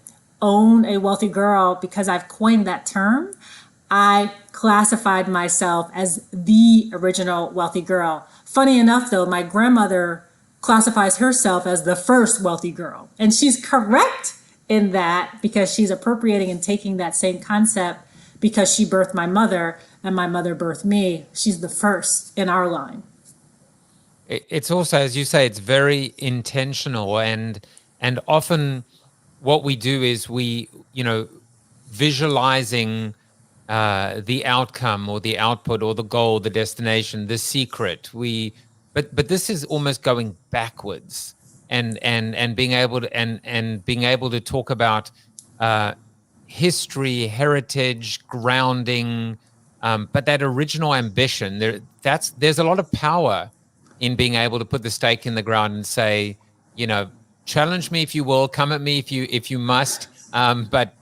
own a wealthy girl, because I've coined that term, I classified myself as the original wealthy girl. Funny enough, though, my grandmother classifies herself as the first wealthy girl. And she's correct in that because she's appropriating and taking that same concept because she birthed my mother and my mother birthed me. She's the first in our line. It's also, as you say, it's very intentional, and often what we do is we, visualizing the outcome or the output or the goal, the destination, the secret. But this is almost going backwards and being able to talk about history, heritage, grounding, but that original ambition. There's a lot of power in being able to put the stake in the ground and say, challenge me if you will, come at me if you must, but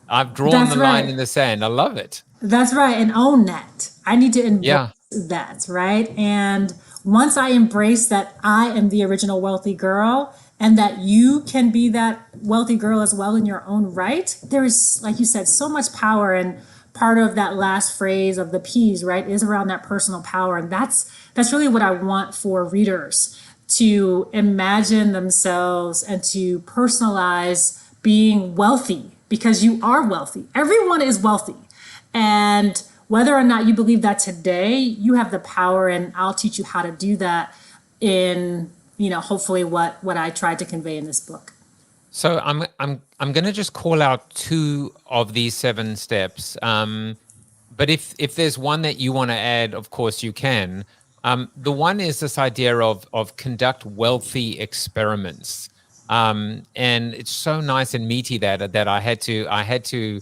I've drawn the line in the sand. I love it. That's right. And own that. I need to embrace that, right? And once I embrace that I am the original wealthy girl and that you can be that wealthy girl as well in your own right, there is, like you said, so much power. And part of that last phrase of the P's, right, is around that personal power. And that's really what I want for readers to imagine themselves and to personalize being wealthy, because you are wealthy. Everyone is wealthy. And whether or not you believe that today, you have the power, and I'll teach you how to do that in, hopefully what I tried to convey in this book. So I'm going to just call out 2 of these 7 steps. But if there's one that you want to add, of course you can. The one is this idea of conduct wealthy experiments. And it's so nice and meaty that I had to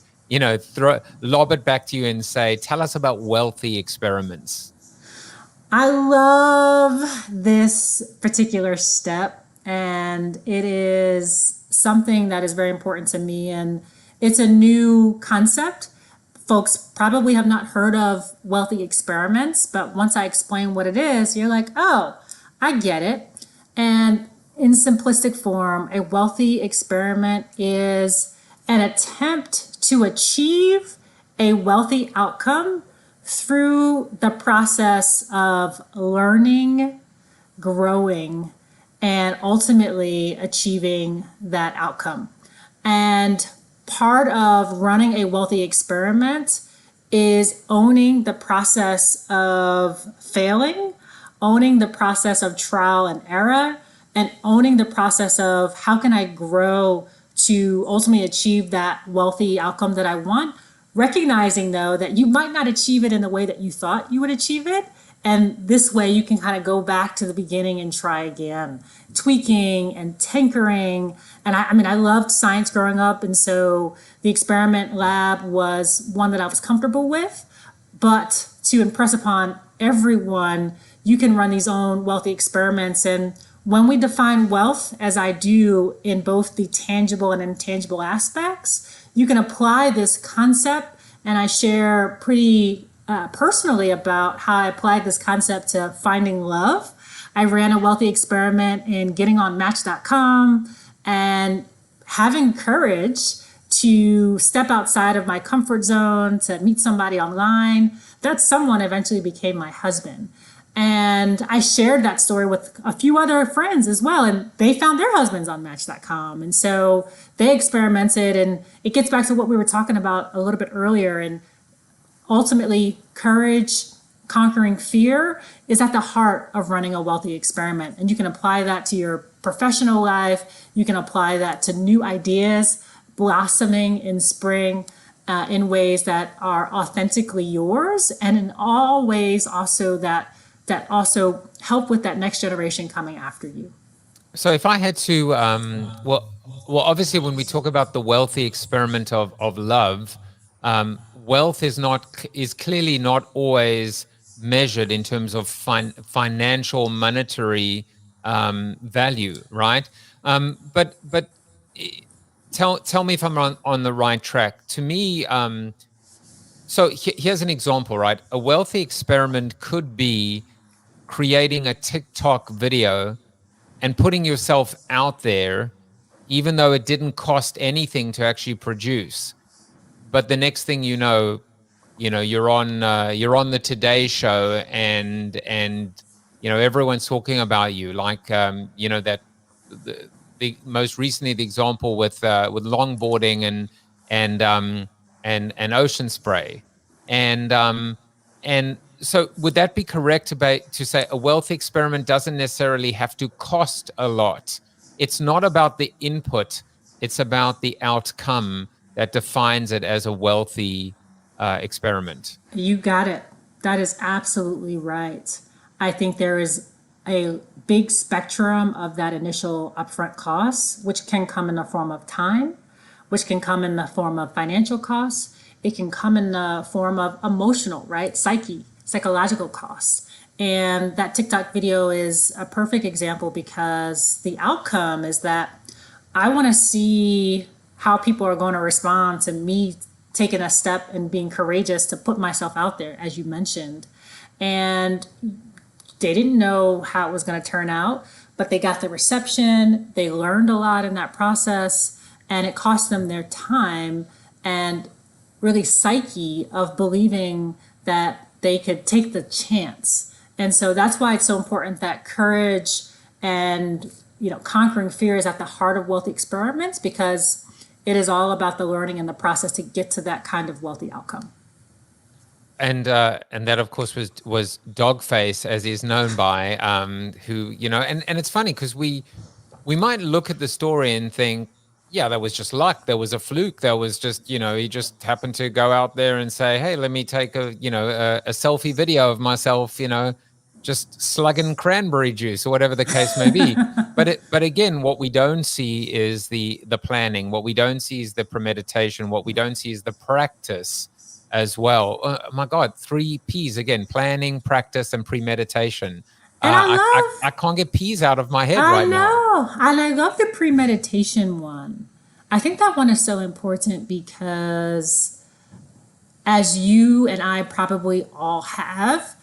lob it back to you and say, tell us about wealthy experiments. I love this particular step, and it is something that is very important to me, and it's a new concept. Folks probably have not heard of wealthy experiments, but once I explain what it is, you're like, oh, I get it. And in simplistic form, a wealthy experiment is an attempt to achieve a wealthy outcome through the process of learning, growing, and ultimately achieving that outcome. And part of running a wealthy experiment is owning the process of failing, owning the process of trial and error, and owning the process of how can I grow to ultimately achieve that wealthy outcome that I want, recognizing though that you might not achieve it in the way that you thought you would achieve it. And this way you can kind of go back to the beginning and try again, tweaking and tinkering. And I loved science growing up. And so the experiment lab was one that I was comfortable with. But to impress upon everyone, you can run these own wealthy experiments. And when we define wealth, as I do in both the tangible and intangible aspects, you can apply this concept. And I share pretty personally about how I applied this concept to finding love. I ran a wealthy experiment in getting on Match.com and having courage to step outside of my comfort zone, to meet somebody online. That someone eventually became my husband. And I shared that story with a few other friends as well, and they found their husbands on Match.com. And so they experimented, and it gets back to what we were talking about a little bit earlier. And ultimately, courage, conquering fear is at the heart of running a wealthy experiment. And you can apply that to your professional life. You can apply that to new ideas blossoming in spring in ways that are authentically yours, and in all ways also that also help with that next generation coming after you. So if I had to, well, obviously when we talk about the wealthy experiment of love, wealth is clearly not always measured in terms of financial, monetary value, right? But tell me if I'm on the right track. To me, so here's an example, right? A wealthy experiment could be creating a TikTok video and putting yourself out there, even though it didn't cost anything to actually produce. But the next thing you know, you're on the Today Show, and everyone's talking about you, like that the most recently the example with longboarding and ocean spray, and so would that be correct to say a wealth experiment doesn't necessarily have to cost a lot? It's not about the input, it's about the outcome that defines it as a wealthy experiment. You got it. That is absolutely right. I think there is a big spectrum of that initial upfront cost, which can come in the form of time, which can come in the form of financial costs. It can come in the form of emotional, right? Psychological costs. And that TikTok video is a perfect example, because the outcome is that I want to see how people are going to respond to me taking a step and being courageous to put myself out there, as you mentioned. And they didn't know how it was going to turn out, but they got the reception. They learned a lot in that process, and it cost them their time and really psyche of believing that they could take the chance. And so that's why it's so important that courage and conquering fear is at the heart of wealthy experiments, because it is all about the learning and the process to get to that kind of wealthy outcome. And that of course was Dogface, as he's known by, who and it's funny because we might look at the story and think, yeah, that was just luck. There was a fluke. There was just, he just happened to go out there and say, hey, let me take a selfie video of myself, just slugging cranberry juice or whatever the case may be. But again, what we don't see is the planning. What we don't see is the premeditation. What we don't see is the practice as well. Oh my God, 3 P's again: planning, practice, and premeditation. And I can't get P's out of my head right now. I know. And I love the premeditation one. I think that one is so important because, as you and I probably all have,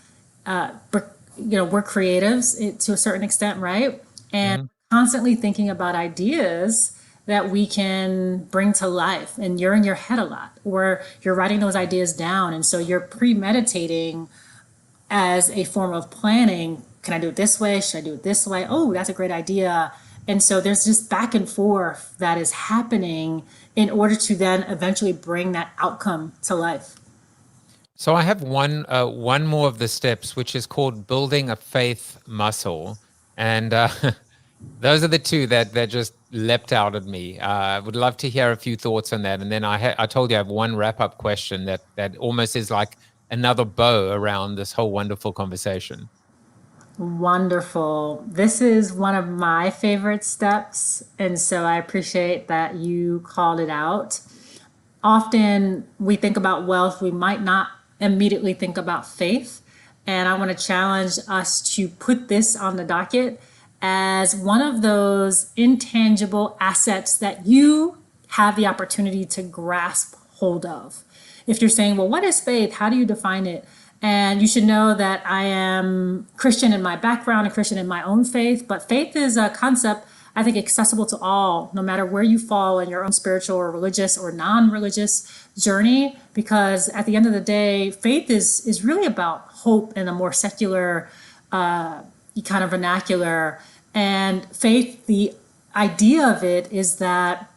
we're creatives to a certain extent, right? And constantly thinking about ideas that we can bring to life. And you're in your head a lot, or you're writing those ideas down. And so you're premeditating as a form of planning. Can I do it this way? Should I do it this way? Oh, that's a great idea. And so there's just back and forth that is happening in order to then eventually bring that outcome to life. So I have one more of the steps, which is called building a faith muscle. And those are the two that just leapt out at me. I would love to hear a few thoughts on that. And then I told you I have one wrap-up question that almost is like another bow around this whole wonderful conversation. Wonderful. This is one of my favorite steps. And so I appreciate that you called it out. Often we think about wealth, we might not immediately think about faith. And I want to challenge us to put this on the docket as one of those intangible assets that you have the opportunity to grasp hold of. If you're saying, well, what is faith? How do you define it? And you should know that I am Christian in my background and Christian in my own faith, but faith is a concept, I think, accessible to all, no matter where you fall in your own spiritual or religious or non-religious journey, because at the end of the day, faith is really about hope in a more secular kind of vernacular. And faith, the idea of it is that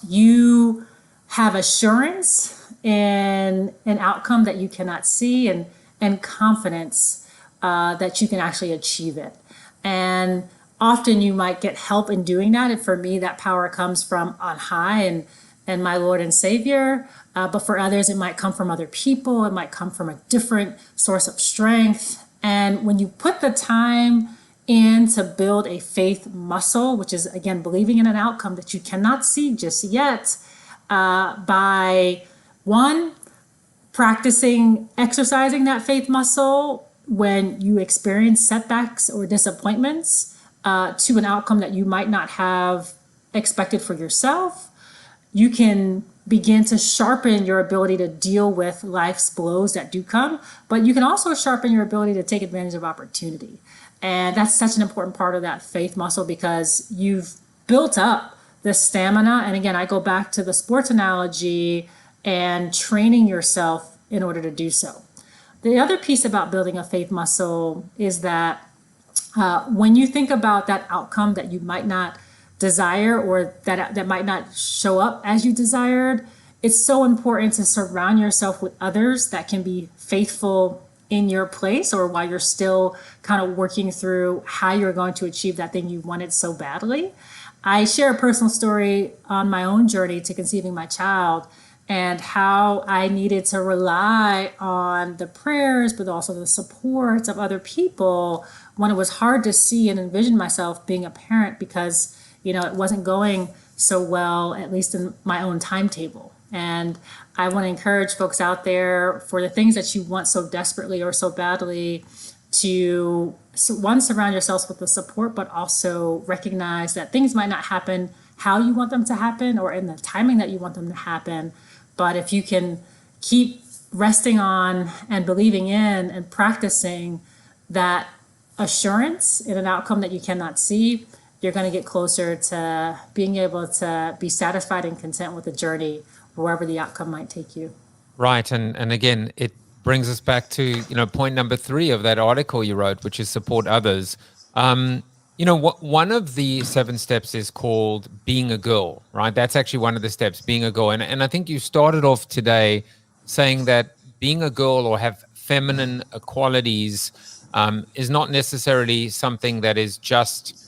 you have assurance in an outcome that you cannot see, and confidence that you can actually achieve it. And often you might get help in doing that. And for me, that power comes from on high and my Lord and Savior. But for others, it might come from other people. It might come from a different source of strength. And when you put the time in to build a faith muscle, which is, again, believing in an outcome that you cannot see just yet, by one, practicing, exercising that faith muscle when you experience setbacks or disappointments to an outcome that you might not have expected for yourself, you can begin to sharpen your ability to deal with life's blows that do come, but you can also sharpen your ability to take advantage of opportunity. And that's such an important part of that faith muscle, because you've built up the stamina. And again, I go back to the sports analogy and training yourself in order to do so. The other piece about building a faith muscle is that when you think about that outcome that you might not desire, or that might not show up as you desired, it's so important to surround yourself with others that can be faithful in your place, or while you're still kind of working through how you're going to achieve that thing you wanted so badly. I share a personal story on my own journey to conceiving my child, and how I needed to rely on the prayers, but also the supports of other people when it was hard to see and envision myself being a parent, because, it wasn't going so well, at least in my own timetable. And I want to encourage folks out there, for the things that you want so desperately or so badly, to one, surround yourselves with the support, but also recognize that things might not happen how you want them to happen or in the timing that you want them to happen. But if you can keep resting on and believing in and practicing that assurance in an outcome that you cannot see, you're going to get closer to being able to be satisfied and content with the journey, wherever the outcome might take you. Right. And again, it brings us back to, point number 3 of that article you wrote, which is support others. One of the 7 steps is called being a girl, right? That's actually one of the steps, being a girl. And I think you started off today saying that being a girl or have feminine qualities is not necessarily something that is just,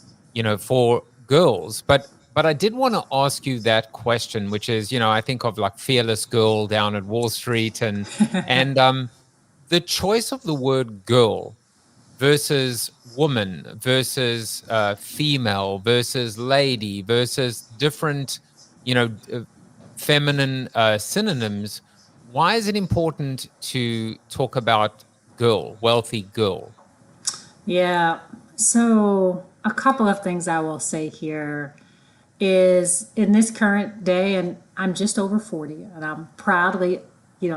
for girls. But I did want to ask you that question, which is, I think of like fearless girl down at Wall Street and the choice of the word girl versus woman versus female versus lady versus different, feminine synonyms. Why is it important to talk about girl, wealthy girl? Yeah. So a couple of things I will say here is, in this current day, and I'm just over 40, and I'm proudly,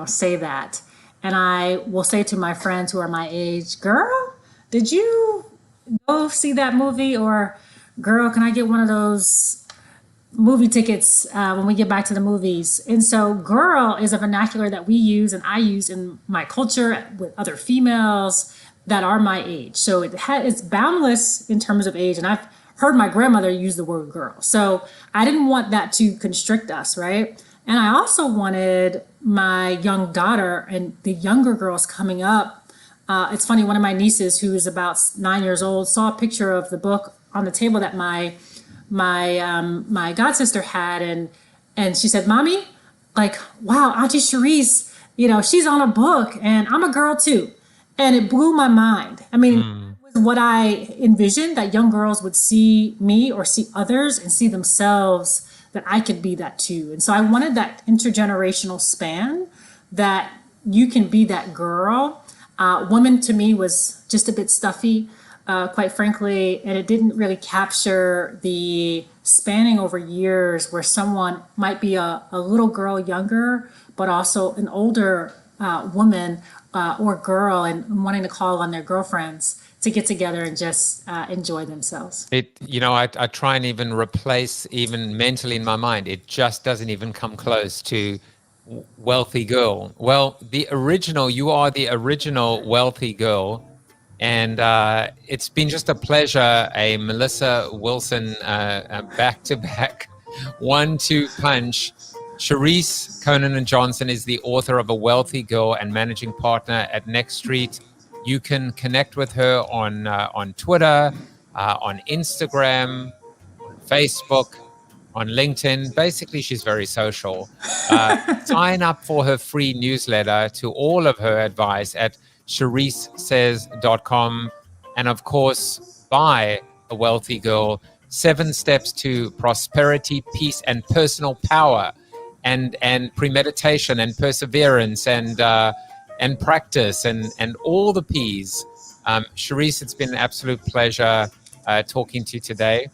say that. And I will say to my friends who are my age, girl, did you go see that movie? Or, girl, can I get one of those movie tickets when we get back to the movies? And so girl is a vernacular that we use and I use in my culture with other females that are my age. So it's boundless in terms of age. And I've heard my grandmother use the word girl. So I didn't want that to constrict us, right? And I also wanted my young daughter and the younger girls coming up. It's funny, one of my nieces, who is about 9 years old, saw a picture of the book on the table that my god sister had, and she said, "Mommy, like, wow, Auntie Charisse, she's on a book, and I'm a girl too." And it blew my mind. I mean, it was what I envisioned, that young girls would see me or see others and see themselves, that I could be that too. And so I wanted that intergenerational span, that you can be that girl. Woman to me was just a bit stuffy. quite frankly, and it didn't really capture the spanning over years where someone might be a little girl younger, but also an older woman or girl and wanting to call on their girlfriends to get together and just enjoy themselves. I try and even replace, even mentally in my mind, it just doesn't even come close to wealthy girl. Well, you are the original wealthy girl. And it's been just a pleasure, a Melissa Wilson back-to-back 1-2 punch. Charisse Conanan Johnson is the author of A Wealthy Girl and managing partner at Next Street. You can connect with her on Twitter, on Instagram, on Facebook, on LinkedIn. Basically, she's very social. Sign up for her free newsletter to all of her advice at CharisseSays.com. And of course, buy A Wealthy Girl, 7 Steps to Prosperity, Peace, and Personal Power, and premeditation and perseverance and practice and all the P's. Charisse, it's been an absolute pleasure talking to you today.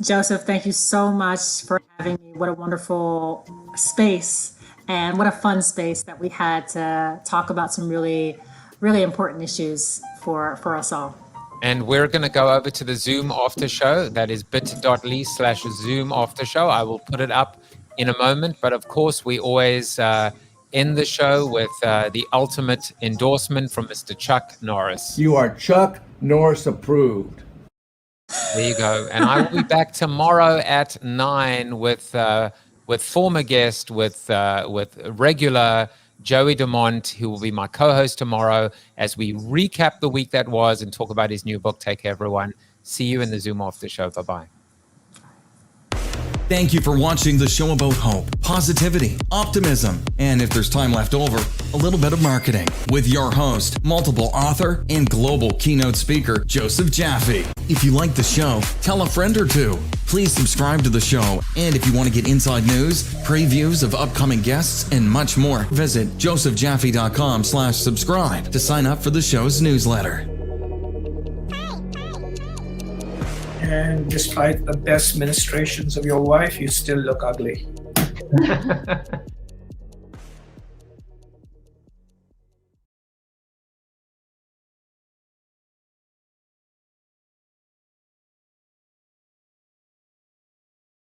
Joseph, thank you so much for having me. What a wonderful space and what a fun space that we had to talk about some really, really important issues for us all. And we're going to go over to the Zoom after show. That is bit.ly/Zoom after show. I will put it up in a moment. But of course, we always end the show with the ultimate endorsement from Mr. Chuck Norris. You are Chuck Norris approved. There you go. And I will be back tomorrow at 9 with former guest, with regular Joey DeMont, who will be my co-host tomorrow as we recap the week that was and talk about his new book. Take care, everyone. See you in the Zoom after show. Bye-bye. Thank you for watching the show about hope, positivity, optimism, and if there's time left over, a little bit of marketing with your host, multiple author, and global keynote speaker, Joseph Jaffe. If you like the show, tell a friend or two. Please subscribe to the show, and if you want to get inside news, previews of upcoming guests, and much more, visit josephjaffe.com/subscribe to sign up for the show's newsletter. And despite the best ministrations of your wife, you still look ugly.